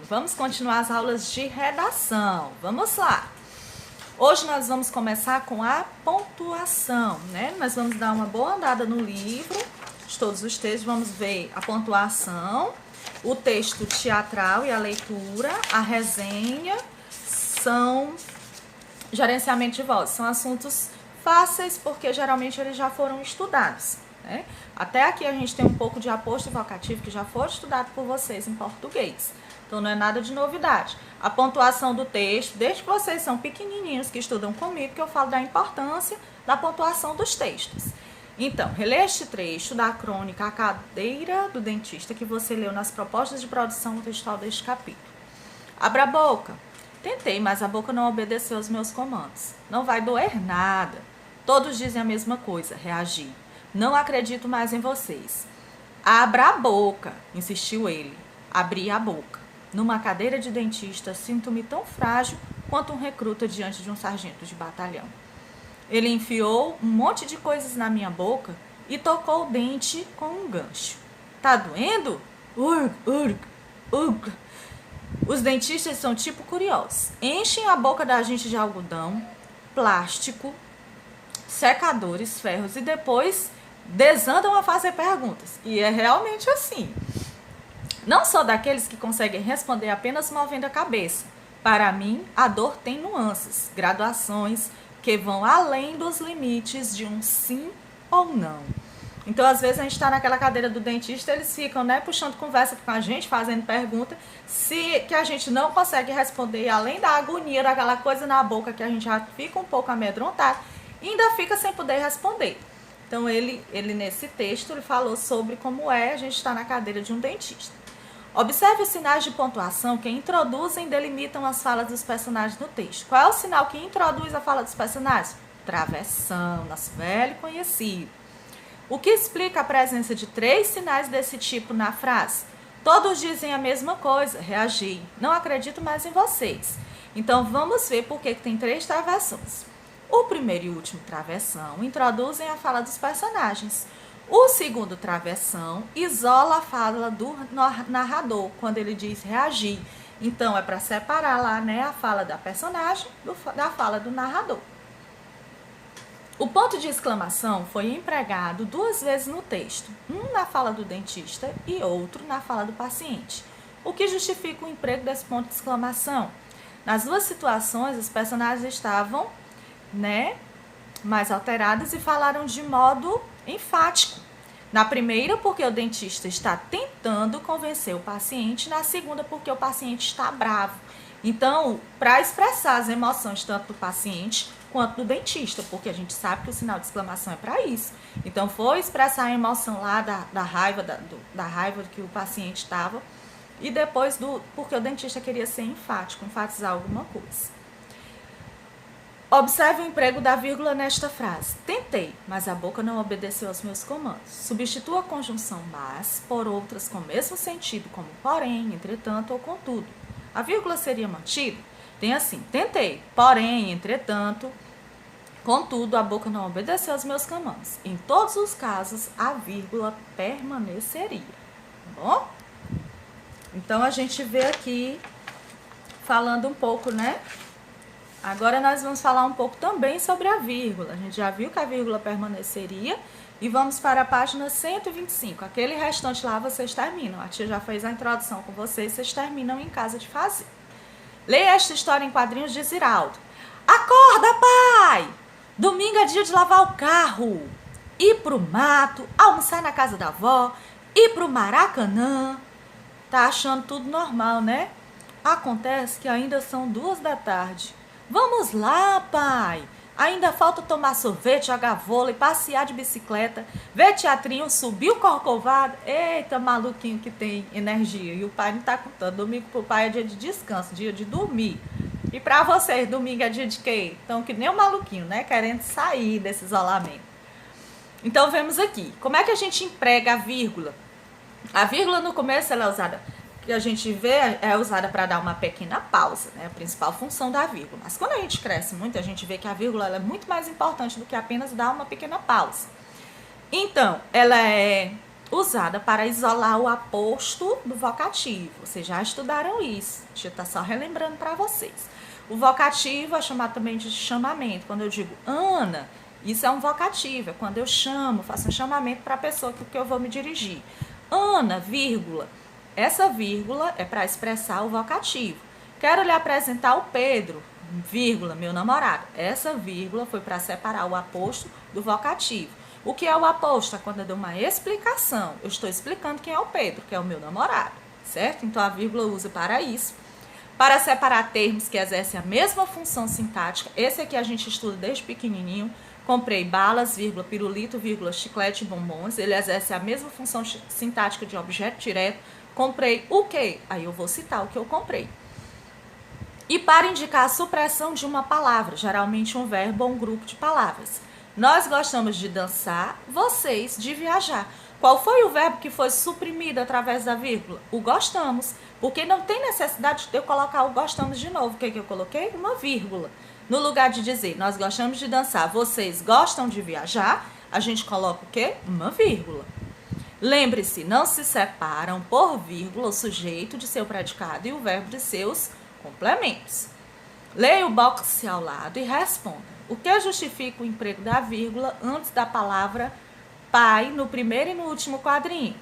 Vamos continuar as aulas de redação. Vamos lá. Hoje nós vamos começar com a pontuação, né? Nós vamos dar uma boa andada no livro, de todos os textos, vamos ver a pontuação, o texto teatral e a leitura, a resenha, são gerenciamento de voz. São assuntos fáceis porque geralmente eles já foram estudados, né? Até aqui a gente tem um pouco de aposto e vocativo que já foi estudado por vocês em português. Então não é nada de novidade. A pontuação do texto, desde que vocês são pequenininhos que estudam comigo, que eu falo da importância da pontuação dos textos. Então, releia este trecho da crônica A Cadeira do Dentista que você leu nas propostas de produção textual deste capítulo. Abra a boca. Tentei, mas a boca não obedeceu aos meus comandos. Não vai doer nada. Todos dizem a mesma coisa, reagi. Não acredito mais em vocês. Abra a boca, insistiu ele. Abri a boca. Numa cadeira de dentista, sinto-me tão frágil quanto um recruta diante de um sargento de batalhão. Ele enfiou um monte de coisas na minha boca e tocou o dente com um gancho. Tá doendo? Urg, urg, urg. Os dentistas são tipo curiosos. Enchem a boca da gente de algodão, plástico, secadores, ferros e depois desandam a fazer perguntas. E é realmente assim. Não sou daqueles que conseguem responder apenas movendo a cabeça. Para mim, a dor tem nuances, graduações que vão além dos limites de um sim ou não. Então, às vezes, a gente está naquela cadeira do dentista, eles ficam, puxando conversa com a gente, fazendo pergunta, que a gente não consegue responder, além da agonia daquela coisa na boca, que a gente já fica um pouco amedrontado, e ainda fica sem poder responder. Então, ele nesse texto, ele falou sobre como a gente estar na cadeira de um dentista. Observe os sinais de pontuação que introduzem e delimitam as falas dos personagens no texto. Qual é o sinal que introduz a fala dos personagens? Travessão, nosso velho conhecido. O que explica a presença de 3 sinais desse tipo na frase? Todos dizem a mesma coisa, reagi. Não acredito mais em vocês. Então, vamos ver por que tem 3 travessões. O primeiro e último travessão introduzem a fala dos personagens. O segundo travessão isola a fala do narrador, quando ele diz reagir. Então, é para separar lá, a fala da personagem da fala do narrador. O ponto de exclamação foi empregado 2 vezes no texto, um na fala do dentista e outro na fala do paciente. O que justifica o emprego desse ponto de exclamação? Nas 2 situações, os personagens estavam, mais alterados e falaram de modo enfático. Na primeira, porque o dentista está tentando convencer o paciente. Na segunda, porque o paciente está bravo. Então, para expressar as emoções tanto do paciente quanto do dentista, porque a gente sabe que o sinal de exclamação é para isso. Então, foi expressar a emoção lá da raiva, da raiva que o paciente estava. E depois, porque o dentista queria ser enfático, enfatizar alguma coisa. Observe o emprego da vírgula nesta frase. Tentei, mas a boca não obedeceu aos meus comandos. Substitua a conjunção mas por outras com o mesmo sentido, como porém, entretanto ou contudo. A vírgula seria mantida? Tem assim, tentei, porém, entretanto, contudo, a boca não obedeceu aos meus comandos. Em todos os casos, a vírgula permaneceria. Tá bom? Então, a gente vê aqui, falando um pouco, Agora nós vamos falar um pouco também sobre a vírgula. A gente já viu que a vírgula permaneceria e vamos para a página 125. Aquele restante lá vocês terminam. A tia já fez a introdução com vocês terminam em casa de fazer. Leia esta história em quadrinhos de Ziraldo. Acorda, pai! Domingo é dia de lavar o carro. Ir pro mato, almoçar na casa da avó, ir pro Maracanã. Tá achando tudo normal, Acontece que ainda são 2 da tarde. Vamos lá, pai. Ainda falta tomar sorvete, jogar vôlei, passear de bicicleta, ver teatrinho, subir o Corcovado. Eita, maluquinho que tem energia. E o pai não tá contando. Domingo pro pai é dia de descanso, dia de dormir. E pra vocês, domingo é dia de quê? Então, que nem o maluquinho, querendo sair desse isolamento. Então, vemos aqui. Como é que a gente emprega a vírgula? A vírgula no começo ela é usada... que a gente vê é usada para dar uma pequena pausa, a principal função da vírgula. Mas quando a gente cresce muito, a gente vê que a vírgula ela é muito mais importante do que apenas dar uma pequena pausa. Então, ela é usada para isolar o aposto do vocativo. Vocês já estudaram isso, deixa eu estar só relembrando para vocês. O vocativo é chamado também de chamamento. Quando eu digo Ana, isso é um vocativo, é quando eu chamo, faço um chamamento para a pessoa que eu vou me dirigir. Ana, vírgula. Essa vírgula é para expressar o vocativo. Quero lhe apresentar o Pedro, vírgula, meu namorado. Essa vírgula foi para separar o aposto do vocativo. O que é o aposto? É quando eu dou uma explicação. Eu estou explicando quem é o Pedro, que é o meu namorado, certo? Então a vírgula usa para isso. Para separar termos que exercem a mesma função sintática, esse aqui a gente estuda desde pequenininho. Comprei balas, vírgula, pirulito, vírgula, chiclete e bombons. Ele exerce a mesma função sintática de objeto direto. Comprei o quê? Aí eu vou citar o que eu comprei. E para indicar a supressão de uma palavra, geralmente um verbo ou um grupo de palavras. Nós gostamos de dançar, vocês de viajar. Qual foi o verbo que foi suprimido através da vírgula? O gostamos, porque não tem necessidade de eu colocar o gostamos de novo. O que eu coloquei? Uma vírgula. No lugar de dizer, nós gostamos de dançar, vocês gostam de viajar, a gente coloca o quê? Uma vírgula. Lembre-se, não se separam por vírgula o sujeito de seu predicado e o verbo de seus complementos. Leia o box ao lado e responda. O que justifica o emprego da vírgula antes da palavra pai no primeiro e no último quadrinho?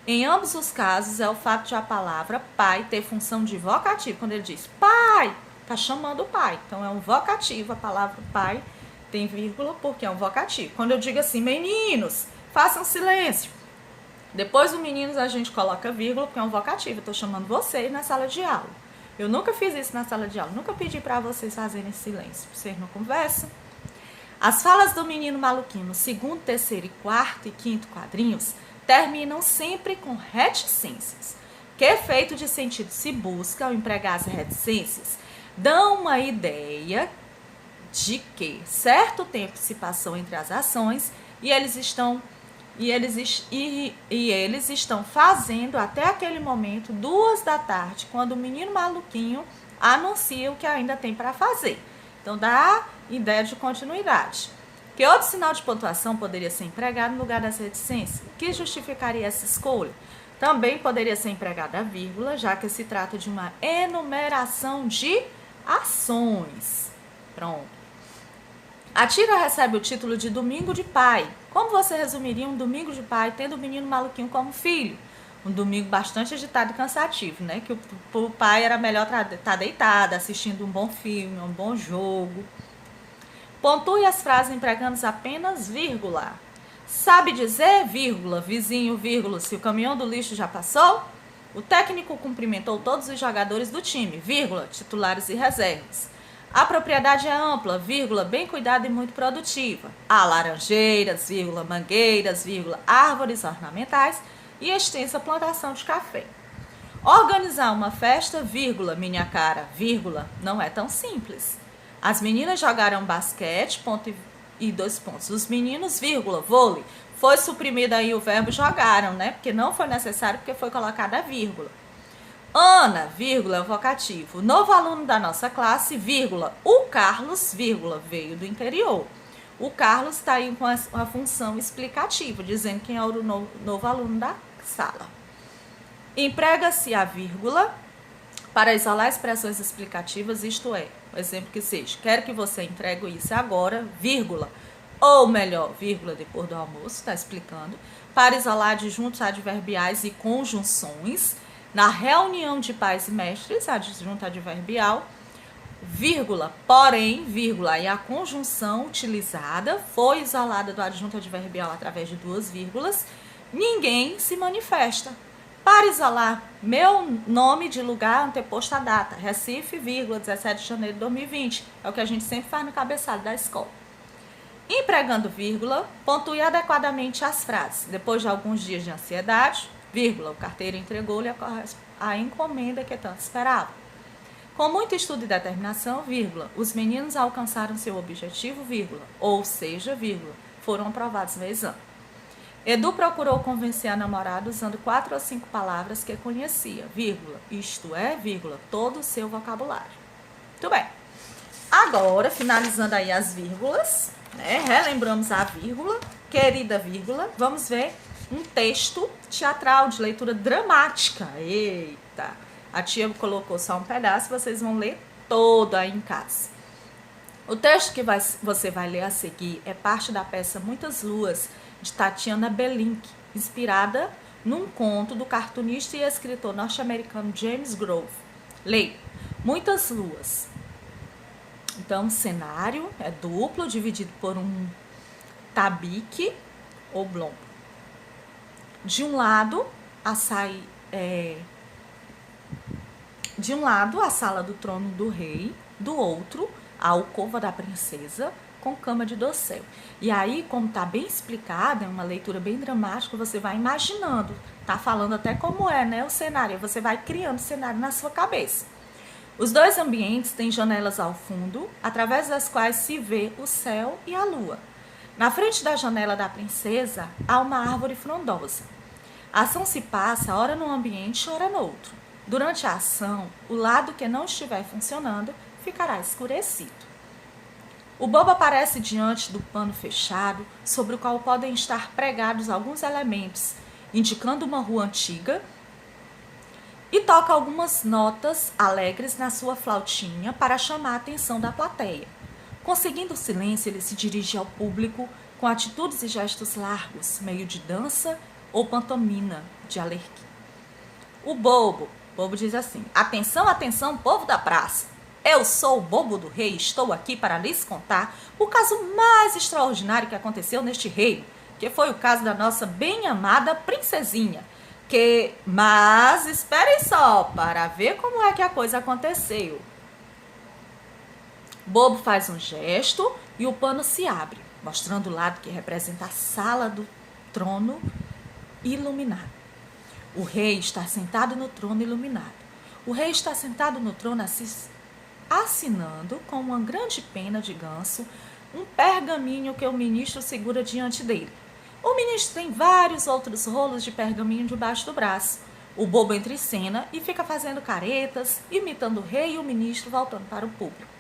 Em ambos os casos, é o fato de a palavra pai ter função de vocativo. Quando ele diz pai, está chamando o pai. Então, é um vocativo. A palavra pai tem vírgula porque é um vocativo. Quando eu digo assim, meninos, façam silêncio. Depois do meninos, a gente coloca vírgula porque é um vocativo. Eu estou chamando vocês na sala de aula. Eu nunca fiz isso na sala de aula. Nunca pedi para vocês fazerem silêncio. Vocês não conversam. As falas do menino maluquinho no segundo, terceiro e quarto e quinto quadrinhos terminam sempre com reticências. Que efeito de sentido se busca ao empregar as reticências? Dão uma ideia de que certo tempo se passou entre as ações e eles estão fazendo até aquele momento, 2 da tarde, quando o menino maluquinho anuncia o que ainda tem para fazer. Então, dá ideia de continuidade. Que outro sinal de pontuação poderia ser empregado no lugar das reticências? O que justificaria essa escolha? Também poderia ser empregada a vírgula, já que se trata de uma enumeração de ações. Pronto. A tira recebe o título de Domingo de Pai. Como você resumiria um domingo de pai tendo o menino maluquinho como filho? Um domingo bastante agitado e cansativo, né? Que o pai era melhor estar deitado, assistindo um bom filme, um bom jogo. Pontue as frases empregando apenas vírgula. Sabe dizer, vírgula, vizinho, vírgula, se o caminhão do lixo já passou? O técnico cumprimentou todos os jogadores do time, vírgula, titulares e reservas. A propriedade é ampla, vírgula, bem cuidada e muito produtiva. Há laranjeiras, vírgula, mangueiras, vírgula, árvores ornamentais e extensa plantação de café. Organizar uma festa, vírgula, minha cara, vírgula, não é tão simples. As meninas jogaram basquete, ponto e 2 pontos. Os meninos, vírgula, vôlei. Foi suprimido aí o verbo jogaram, né? Porque não foi necessário, porque foi colocada a vírgula. Ana, vírgula, é o vocativo. Novo aluno da nossa classe, vírgula, o Carlos, vírgula, veio do interior. O Carlos está aí com a função explicativa, dizendo quem é o novo aluno da sala. Emprega-se a vírgula para isolar expressões explicativas, isto é, o exemplo que seja, quero que você entregue isso agora, vírgula, ou melhor, vírgula, depois do almoço, está explicando, para isolar adjuntos adverbiais e conjunções. Na reunião de pais e mestres, adjunto adverbial, vírgula, porém, vírgula, e a conjunção utilizada foi isolada do adjunto adverbial através de 2 vírgulas, ninguém se manifesta. Para isolar, meu nome de lugar anteposto à data, Recife, vírgula, 17 de janeiro de 2020, é o que a gente sempre faz no cabeçalho da escola. Empregando vírgula, pontue adequadamente as frases. Depois de alguns dias de ansiedade, vírgula, o carteiro entregou-lhe a encomenda que tanto esperava. Com muito estudo e determinação, vírgula, os meninos alcançaram seu objetivo, vírgula, ou seja, vírgula, foram aprovados no exame. Edu procurou convencer a namorada usando 4 ou 5 palavras que conhecia, vírgula, isto é, vírgula, todo o seu vocabulário. Muito bem. Agora, finalizando aí as vírgulas, né, relembramos a vírgula, querida vírgula, vamos ver um texto teatral de leitura dramática. Eita! A tia colocou só um pedaço, vocês vão ler todo aí em casa. O texto que você vai ler a seguir é parte da peça Muitas Luas, de Tatiana Belink, inspirada num conto do cartunista e escritor norte-americano James Grove. Leia. Muitas Luas. Então, o cenário é duplo, dividido por um tabique oblongo. De um lado, a sala do trono do rei, do outro, a alcova da princesa, com cama de dossel. E aí, como está bem explicado, é uma leitura bem dramática, você vai imaginando, tá falando até como é, né, o cenário, você vai criando o cenário na sua cabeça. Os dois ambientes têm janelas ao fundo, através das quais se vê o céu e a lua. Na frente da janela da princesa, há uma árvore frondosa. A ação se passa, ora num ambiente, ora no outro. Durante a ação, o lado que não estiver funcionando ficará escurecido. O bobo aparece diante do pano fechado, sobre o qual podem estar pregados alguns elementos, indicando uma rua antiga, e toca algumas notas alegres na sua flautinha para chamar a atenção da plateia. Conseguindo o silêncio, ele se dirige ao público com atitudes e gestos largos, meio de dança ou pantomima de alerquim. O bobo diz assim: atenção, atenção, povo da praça. Eu sou o bobo do rei e estou aqui para lhes contar o caso mais extraordinário que aconteceu neste reino, que foi o caso da nossa bem-amada princesinha. Mas esperem só para ver como é que a coisa aconteceu. Bobo faz um gesto e o pano se abre, mostrando o lado que representa a sala do trono iluminado. O rei está sentado no trono iluminado. O rei está sentado no trono assinando com uma grande pena de ganso um pergaminho que o ministro segura diante dele. O ministro tem vários outros rolos de pergaminho debaixo do braço. O bobo entra em cena e fica fazendo caretas, imitando o rei e o ministro voltando para o público.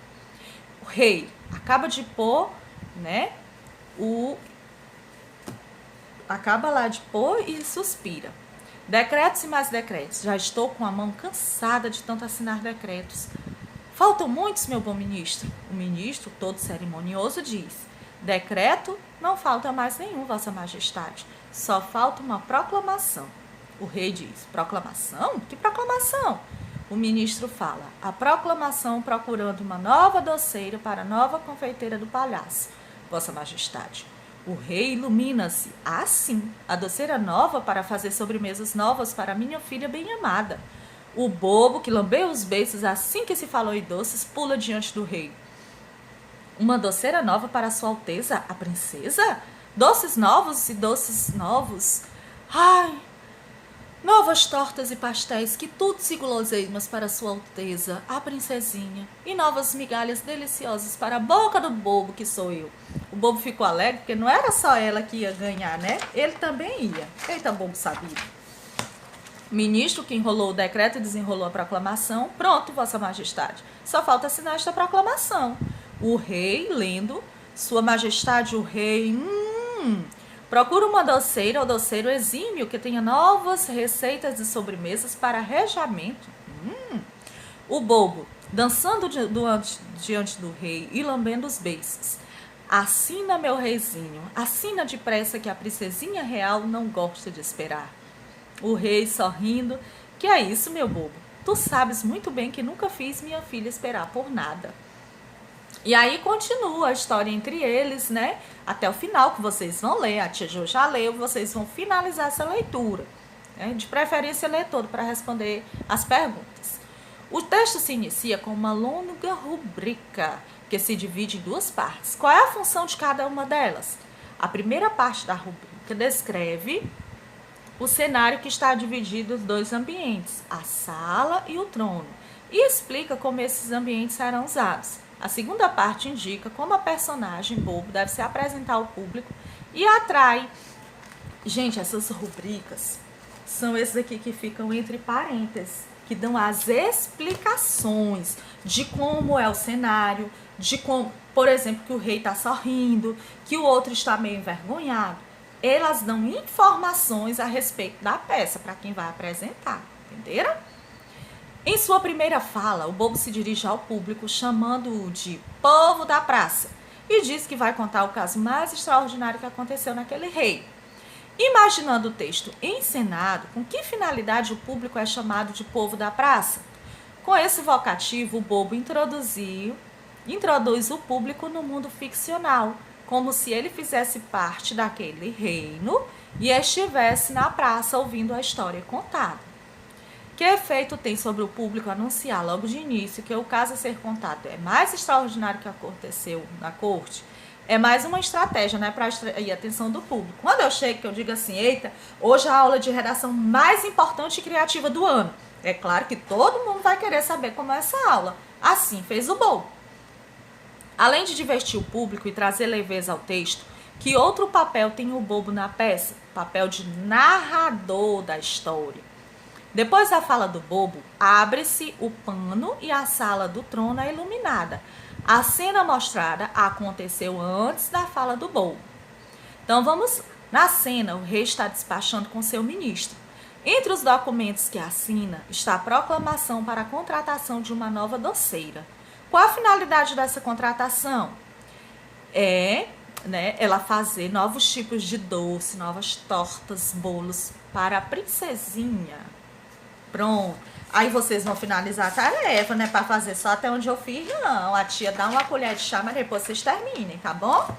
O rei acaba de pôr, acaba lá de pôr e suspira. Decretos e mais decretos. Já estou com a mão cansada de tanto assinar decretos. Faltam muitos, meu bom ministro. O ministro, todo cerimonioso, diz: decreto, não falta mais nenhum, vossa majestade. Só falta uma proclamação. O rei diz: proclamação? Que proclamação? O ministro fala: a proclamação procurando uma nova doceira para a nova confeiteira do palhaço, vossa majestade. O rei ilumina-se. Ah, sim, a doceira nova para fazer sobremesas novas para minha filha bem-amada. O bobo, que lambeu os beiços assim que se falou em doces, pula diante do rei. Uma doceira nova para sua alteza, a princesa? Doces novos e doces novos? Ai, novas tortas e pastéis, quitudes e guloseimas para sua alteza, a princesinha. E novas migalhas deliciosas para a boca do bobo, que sou eu. O bobo ficou alegre, porque não era só ela que ia ganhar, né? Ele também ia. Eita, bobo sabido. Ministro que enrolou o decreto e desenrolou a proclamação. Pronto, vossa majestade. Só falta assinar esta proclamação. O rei, lendo: sua majestade, o rei, procura uma doceira ou doceiro exímio que tenha novas receitas de sobremesas para arejamento. O bobo, dançando diante do rei e lambendo os beiços. Assina, meu reizinho, assina depressa que a princesinha real não gosta de esperar. O rei, sorrindo: que é isso, meu bobo? Tu sabes muito bem que nunca fiz minha filha esperar por nada. E aí continua a história entre eles, né? Até o final, que vocês vão ler. A tia Jo já leu, vocês vão finalizar essa leitura. De preferência, ler todo para responder as perguntas. O texto se inicia com uma longa rubrica, que se divide em duas partes. Qual é a função de cada uma delas? A primeira parte da rubrica descreve o cenário que está dividido em dois ambientes, a sala e o trono, e explica como esses ambientes serão usados. A segunda parte indica como a personagem bobo deve se apresentar ao público e atrai. Gente, essas rubricas são esses aqui que ficam entre parênteses, que dão as explicações de como é o cenário, de como, por exemplo, que o rei está sorrindo, que o outro está meio envergonhado. elas dão informações a respeito da peça para quem vai apresentar, entenderam? Em sua primeira fala, o bobo se dirige ao público chamando-o de povo da praça e diz que vai contar o caso mais extraordinário que aconteceu naquele reino. Imaginando o texto encenado, com que finalidade o público é chamado de povo da praça? Com esse vocativo, o bobo introduz o público no mundo ficcional, como se ele fizesse parte daquele reino e estivesse na praça ouvindo a história contada. Que efeito tem sobre o público anunciar logo de início que o caso a ser contado é mais extraordinário que aconteceu na corte? É mais uma estratégia, né, para atrair a atenção do público. Quando eu chego, que eu digo assim, eita, hoje é a aula de redação mais importante e criativa do ano. É claro que todo mundo vai querer saber como é essa aula. Assim fez o bobo. Além de divertir o público e trazer leveza ao texto, que outro papel tem o bobo na peça? Papel de narrador da história. Depois da fala do bobo, abre-se o pano e a sala do trono é iluminada. A cena mostrada aconteceu antes da fala do bobo. Então vamos, na cena, o rei está despachando com seu ministro. Entre os documentos que assina está a proclamação para a contratação de uma nova doceira. Qual a finalidade dessa contratação? Ela fazer novos tipos de doce, novas tortas, bolos para a princesinha. Pronto. Aí vocês vão finalizar a tarefa, né? Para fazer só até onde eu fiz, não. A tia dá uma colher de chá, mas depois vocês terminem, tá bom?